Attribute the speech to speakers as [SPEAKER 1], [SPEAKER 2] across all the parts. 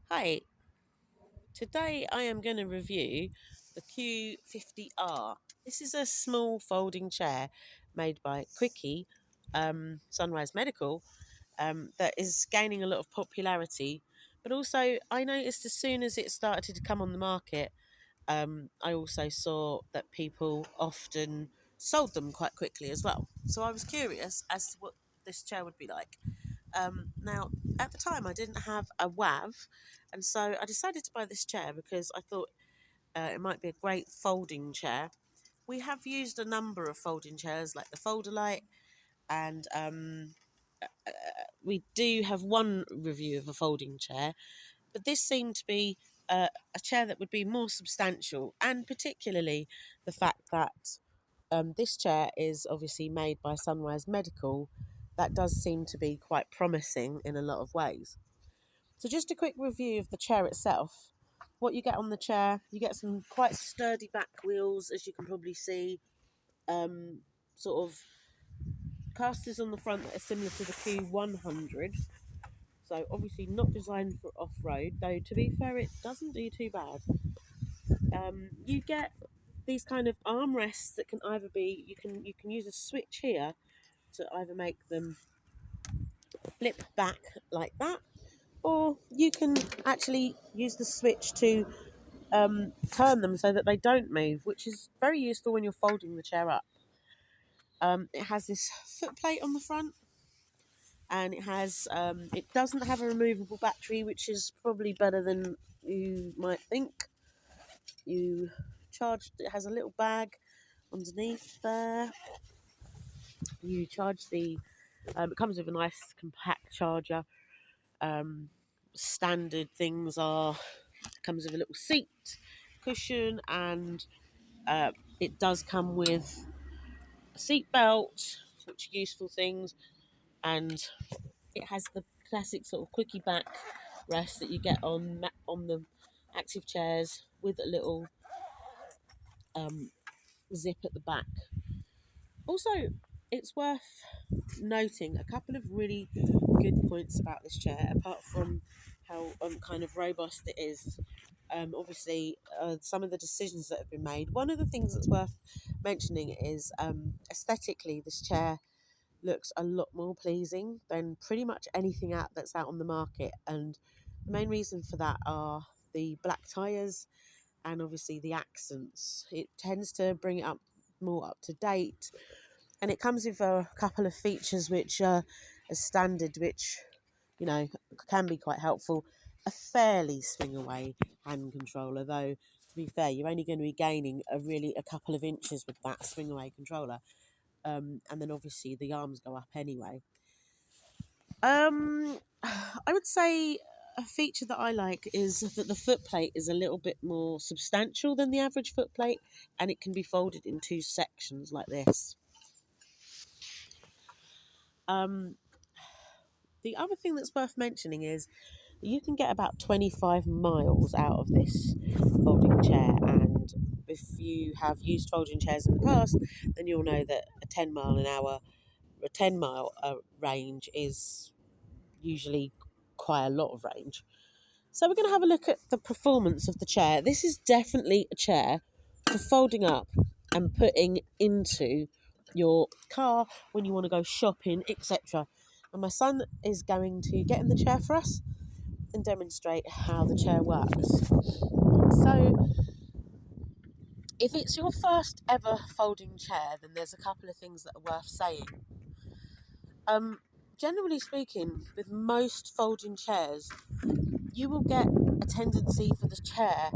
[SPEAKER 1] Hi, today I am going to review the Q50R. This is a small folding chair made by Quickie, Sunrise Medical, that is gaining a lot of popularity. But also, I noticed as soon as it started to come on the market, I also saw that people often sold them quite quickly as well. So I was curious as to what this chair would be like. Now, at the time, I didn't have a WAV, and so I decided to buy this chair because I thought it might be a great folding chair. We have used a number of folding chairs, like the Folder Light, and we do have one review of a folding chair, but this seemed to be a chair that would be more substantial, and particularly the fact that this chair is obviously made by Sunrise Medical. That does seem to be quite promising in a lot of ways. So, just a quick review of the chair itself. What you get on the chair, you get some quite sturdy back wheels, as you can probably see. Sort of casters on the front that are similar to the Q100. So, obviously, not designed for off road, though, to be fair, it doesn't do too bad. You get these kind of armrests that can either be you can use a switch here to either make them flip back like that, or you can actually use the switch to turn them so that they don't move, which is very useful when you're folding the chair up. It has this foot plate on the front, and it doesn't have a removable battery, which is probably better than you might think. You charge it has a little bag underneath there. You charge the it comes with a nice compact charger. Um, Standard things are it comes with a little seat cushion, and it does come with a seat belt, which are useful things, and it has the classic sort of quickie back rest that you get on the active chairs with a little um, zip at the back. Also, it's worth noting a couple of really good points about this chair, apart from how kind of robust it is. Obviously, some of the decisions that have been made. One of the things that's worth mentioning is aesthetically, this chair looks a lot more pleasing than pretty much anything out that's out on the market. And the main reason for that are the black tyres and obviously the accents. It tends to bring it up more up to date, and it comes with a couple of features which are as standard, which you know can be quite helpful. A fairly swing away hand controller, though to be fair, you're only going to be gaining a couple of inches with that swing away controller, and then obviously the arms go up anyway. I would say a feature that I like is that the foot plate is a little bit more substantial than the average foot plate, and it can be folded in two sections like this. Um, the other thing that's worth mentioning is you can get about 25 miles out of this folding chair, and if you have used folding chairs in the past, then you'll know that a 10 mile an hour, a 10 mile range is usually quite a lot of range. So we're going to have a look at the performance of the chair. This is definitely a chair for folding up and putting into your car when you want to go shopping, etc. And my son is going to get in the chair for us and demonstrate how the chair works. So, if it's your first ever folding chair, then there's a couple of things that are worth saying. Um, Generally speaking, with most folding chairs, you will get a tendency for the chair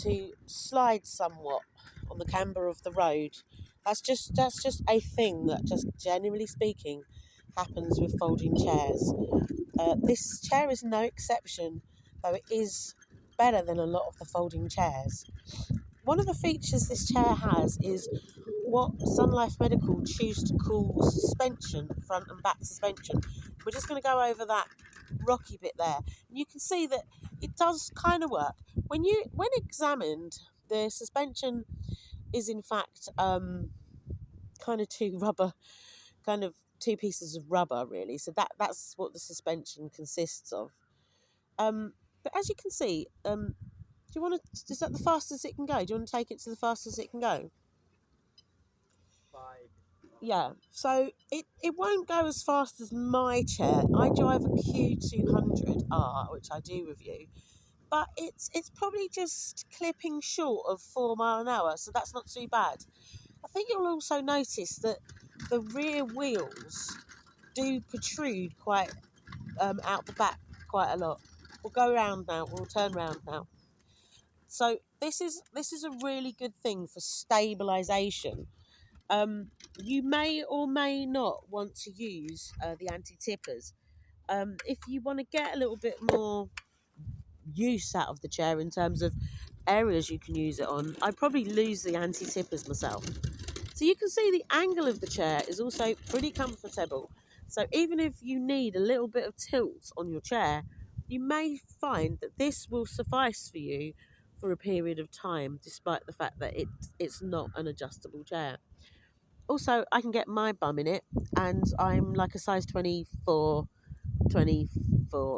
[SPEAKER 1] to slide somewhat on the camber of the road. That's just a thing that, just generally speaking, happens with folding chairs. This chair is no exception, though it is better than a lot of the folding chairs. One of the features this chair has is what Sun Life Medical choose to call suspension, front and back suspension. We're just going to go over that rocky bit there. And you can see that it does kind of work. When examined, the suspension is in fact kind of two pieces of rubber really. So that's what the suspension consists of. Um, But as you can see, do you want to? Is that the fastest it can go? Do you want to take it to the fastest it can go?
[SPEAKER 2] 5.
[SPEAKER 1] Yeah. So it won't go as fast as my chair. I drive a Q200R, which I do review, but it's probably just clipping short of 4 mile an hour, so that's not too bad. I think you'll also notice that the rear wheels do protrude quite out the back quite a lot. We'll go around now. We'll turn round now. So this is a really good thing for stabilisation. You may or may not want to use the anti-tippers. If you want to get a little bit more use out of the chair in terms of areas you can use it on, I'd probably lose the anti-tippers myself. So you can see the angle of the chair is also pretty comfortable. So even if you need a little bit of tilt on your chair, you may find that this will suffice for you for a period of time, despite the fact that it's not an adjustable chair. Also, I can get my bum in it, and I'm like a size 24,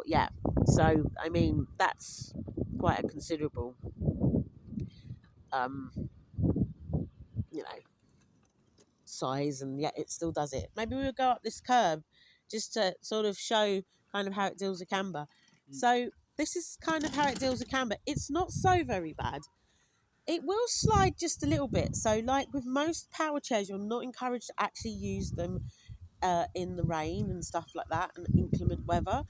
[SPEAKER 1] yeah. So, I mean, that's quite a considerable, um, you know, size, and yet it still does it. Maybe we'll go up this curb just to sort of show kind of how it deals with camber. So, this is kind of how it deals with camber. It's not so very bad. It will slide just a little bit. So, like with most power chairs, you're not encouraged to actually use them in the rain and stuff like that and inclement weather.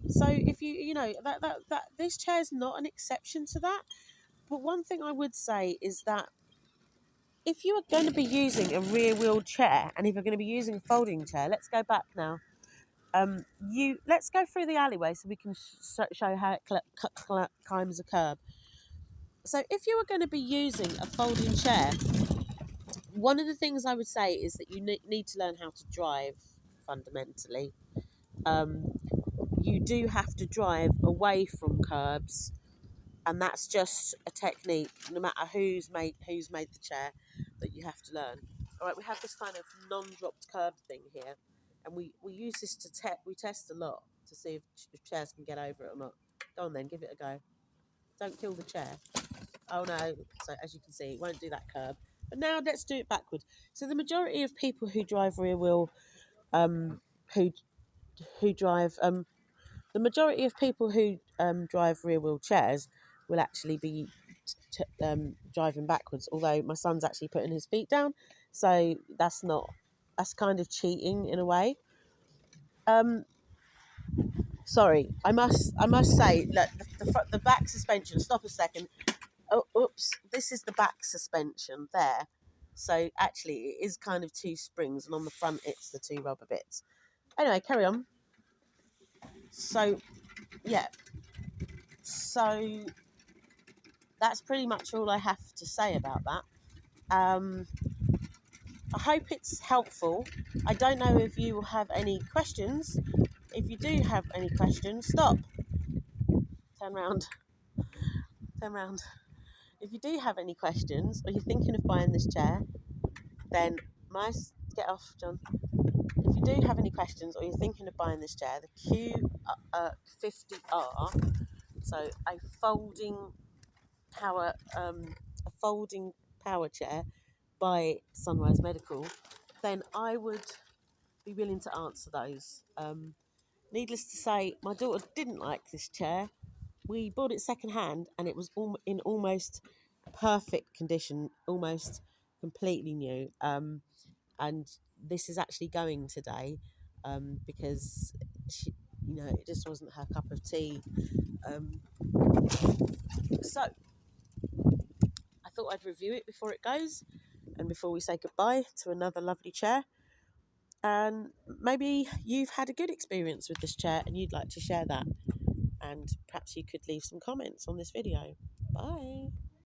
[SPEAKER 1] So if you know that this chair is not an exception to that. But one thing I would say is that if you are going to be using a rear wheel chair and if you're going to be using a folding chair, let's go back now. Let's go through the alleyway so we can show how it climbs a curb. So if you are going to be using a folding chair, one of the things I would say is that you need to learn how to drive fundamentally. You do have to drive away from curbs, and that's just a technique, no matter who's made the chair, that you have to learn. All right, we have this kind of non-dropped curb thing here, and we use this to test a lot to see if chairs can get over it or not. Go on then, give it a go. Don't kill the chair. Oh no! So as you can see, it won't do that curb. But now let's do it backward. So the majority of people who drive rear wheel, who drive the majority of people who drive rear wheel chairs will actually be driving backwards. Although my son's actually putting his feet down, so that's kind of cheating in a way. Sorry, I must say that the back suspension. Stop a second. Oh, oops! This is the back suspension there. So actually, it is kind of two springs, and on the front, it's the two rubber bits. Anyway, carry on. So yeah, so that's pretty much all I have to say about that. I hope it's helpful. I don't know if you have any questions. If you do have any questions, stop. Turn round. Turn round. If you do have any questions or you're thinking of buying this chair, then get off, John. If you do have any questions or you're thinking of buying this chair, the Q50R, so a folding power chair by Sunrise Medical, then I would be willing to answer those. Needless to say, my daughter didn't like this chair. We bought it second hand and it was in almost perfect condition, almost completely new. And this is actually going today because she, it just wasn't her cup of tea. So I thought I'd review it before it goes and before we say goodbye to another lovely chair. And maybe you've had a good experience with this chair and you'd like to share that. And perhaps you could leave some comments on this video. Bye.